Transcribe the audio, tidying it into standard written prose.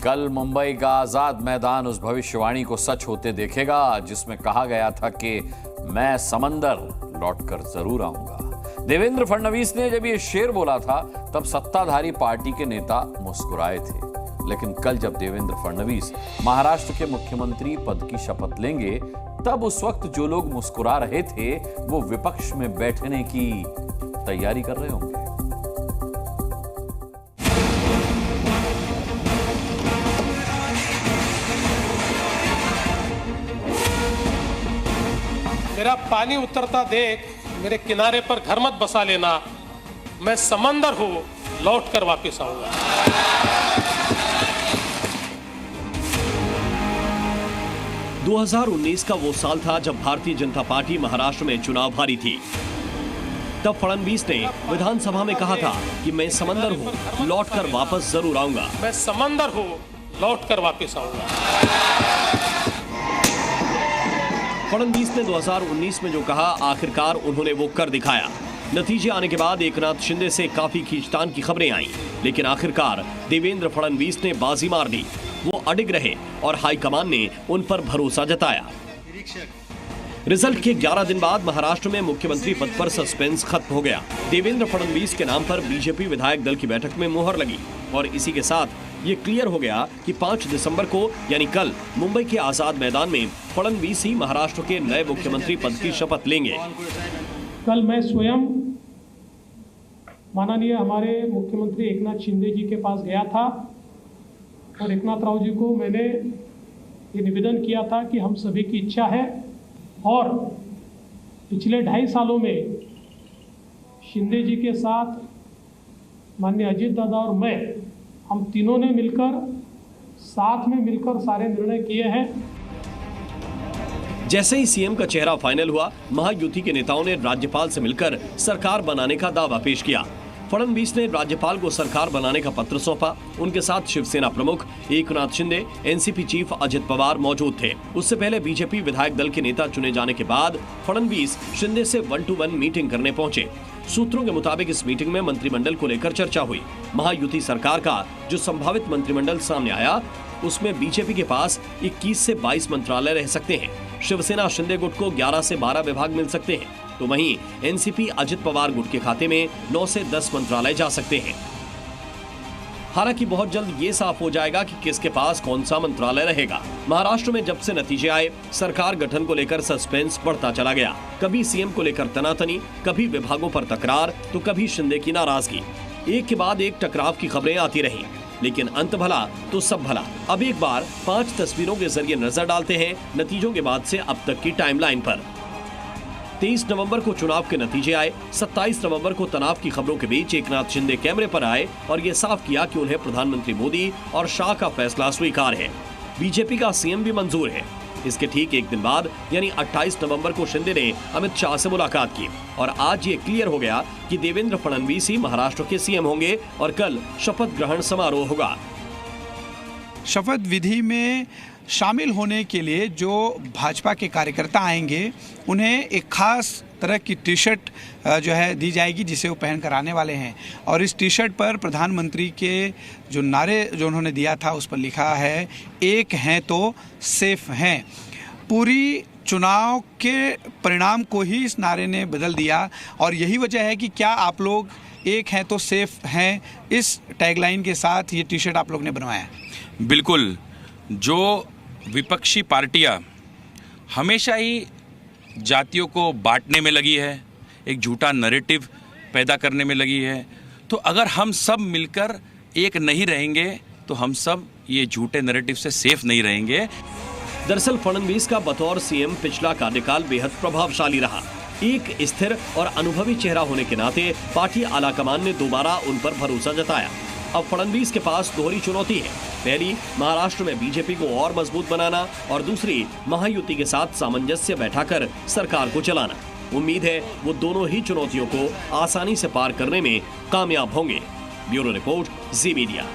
कल मुंबई का आजाद मैदान उस भविष्यवाणी को सच होते देखेगा जिसमें कहा गया था कि मैं समंदर लौटकर जरूर आऊंगा। देवेंद्र फडणवीस ने जब ये शेर बोला था तब सत्ताधारी पार्टी के नेता मुस्कुराए थे, लेकिन कल जब देवेंद्र फडणवीस महाराष्ट्र के मुख्यमंत्री पद की शपथ लेंगे तब उस वक्त जो लोग मुस्कुरा रहे थे वो विपक्ष में बैठने की तैयारी कर रहे होंगे। मेरा पानी उतरता देख मेरे किनारे पर घर मत बसा लेना, मैं समंदर हूं, लौट कर वापस आऊंगा। – 2019 का वो साल था जब भारतीय जनता पार्टी महाराष्ट्र में चुनाव हारी थी। तब फडणवीस ने विधानसभा में कहा था कि मैं समंदर हूं, लौटकर वापस जरूर आऊंगा। मैं समंदर हूं, लौटकर वापस आऊंगा। फडणवीस ने 2019 में जो कहा आखिरकार उन्होंने वो कर दिखाया। नतीजे आने के बाद एकनाथ शिंदे से काफी खींचतान की खबरें आईं, लेकिन आखिरकार देवेंद्र फडणवीस ने बाजी मार दी। वो अडिग रहे और हाईकमान ने उन पर भरोसा जताया। रिजल्ट के 11 दिन बाद महाराष्ट्र में मुख्यमंत्री पद पर सस्पेंस खत्म हो गया। देवेंद्र फडणवीस के नाम पर बीजेपी विधायक दल की बैठक में मुहर लगी और इसी के साथ ये क्लियर हो गया कि 5 दिसंबर को यानी कल मुंबई के आजाद मैदान में फडणवीस ही महाराष्ट्र के नए मुख्यमंत्री पद की शपथ लेंगे। कल मैं स्वयं माननीय हमारे मुख्यमंत्री एकनाथ शिंदे जी के पास गया था और एकनाथ राव जी को मैंने ये निवेदन किया था कि हम सभी की इच्छा है और पिछले 2.5 सालों में शिंदे जी के साथ माननीय अजीत दादा और मैं हम तीनों ने मिलकर साथ में मिलकर सारे निर्णय किए हैं। जैसे ही सीएम का चेहरा फाइनल हुआ, महायुति के नेताओं ने राज्यपाल से मिलकर सरकार बनाने का दावा पेश किया। फडणवीस ने राज्यपाल को सरकार बनाने का पत्र सौंपा। उनके साथ शिवसेना प्रमुख एकनाथ शिंदे, एनसीपी चीफ अजित पवार मौजूद थे। उससे पहले बीजेपी विधायक दल के नेता चुने जाने के बाद फडणवीस शिंदे से 1-to-1 मीटिंग करने पहुंचे। सूत्रों के मुताबिक इस मीटिंग में मंत्रिमंडल को लेकर चर्चा हुई। महायुति सरकार का जो संभावित मंत्रिमंडल सामने आया उसमें बीजेपी के पास 21 से 22 मंत्रालय रह सकते हैं। शिवसेना शिंदे गुट को 11 से 12 विभाग मिल सकते हैं, तो वहीं एनसीपी अजित पवार गुट के खाते में 9 से 10 मंत्रालय जा सकते हैं। हालांकि बहुत जल्द ये साफ हो जाएगा कि किसके पास कौन सा मंत्रालय रहेगा। महाराष्ट्र में जब से नतीजे आए, सरकार गठन को लेकर सस्पेंस बढ़ता चला गया। कभी सीएम को लेकर तनातनी, कभी विभागों पर तकरार, तो कभी शिंदे की नाराजगी। एक के बाद एक टकराव की खबरें आती रहीं, लेकिन अंत भला तो सब भला। अब एक बार 5 तस्वीरों के जरिए नजर डालते हैं नतीजों के बाद से अब तक की टाइमलाइन पर। 23 नवंबर को चुनाव के नतीजे आए। 27 नवंबर को तनाव की खबरों के बीच एकनाथ शिंदे कैमरे पर आए और ये साफ किया कि उन्हें प्रधानमंत्री मोदी और शाह का फैसला स्वीकार है। बीजेपी का सीएम भी मंजूर है। इसके ठीक एक दिन बाद यानी 28 नवंबर को शिंदे ने अमित शाह से मुलाकात की और आज ये क्लियर हो गया कि देवेंद्र फडणवीस ही महाराष्ट्र के सीएम होंगे और कल शपथ ग्रहण समारोह होगा। शपथ विधि में शामिल होने के लिए जो भाजपा के कार्यकर्ता आएंगे उन्हें एक खास तरह की टी शर्ट जो है दी जाएगी जिसे वो पहन कर आने वाले हैं और इस टी शर्ट पर प्रधानमंत्री के जो नारे जो उन्होंने दिया था उस पर लिखा है, एक हैं तो सेफ हैं। पूरी चुनाव के परिणाम को ही इस नारे ने बदल दिया और यही वजह है कि क्या आप लोग एक हैं तो सेफ हैं इस टैगलाइन के साथ ये टी शर्ट आप लोग ने बनवाया। बिल्कुल, जो विपक्षी पार्टियां हमेशा ही जातियों को बांटने में लगी है, एक झूठा नैरेटिव पैदा करने में लगी है, तो अगर हम सब मिलकर एक नहीं रहेंगे तो हम सब ये झूठे नैरेटिव से सेफ नहीं रहेंगे। दरअसल फडणवीस का बतौर सीएम पिछला कार्यकाल बेहद प्रभावशाली रहा। एक स्थिर और अनुभवी चेहरा होने के नाते पार्टी आलाकमान ने दोबारा उन पर भरोसा जताया। अब फडणवीस के पास दोहरी चुनौती है। पहली, महाराष्ट्र में बीजेपी को और मजबूत बनाना और दूसरी, महायुति के साथ सामंजस्य बैठाकर सरकार को चलाना। उम्मीद है वो दोनों ही चुनौतियों को आसानी से पार करने में कामयाब होंगे। ब्यूरो रिपोर्ट, जी मीडिया।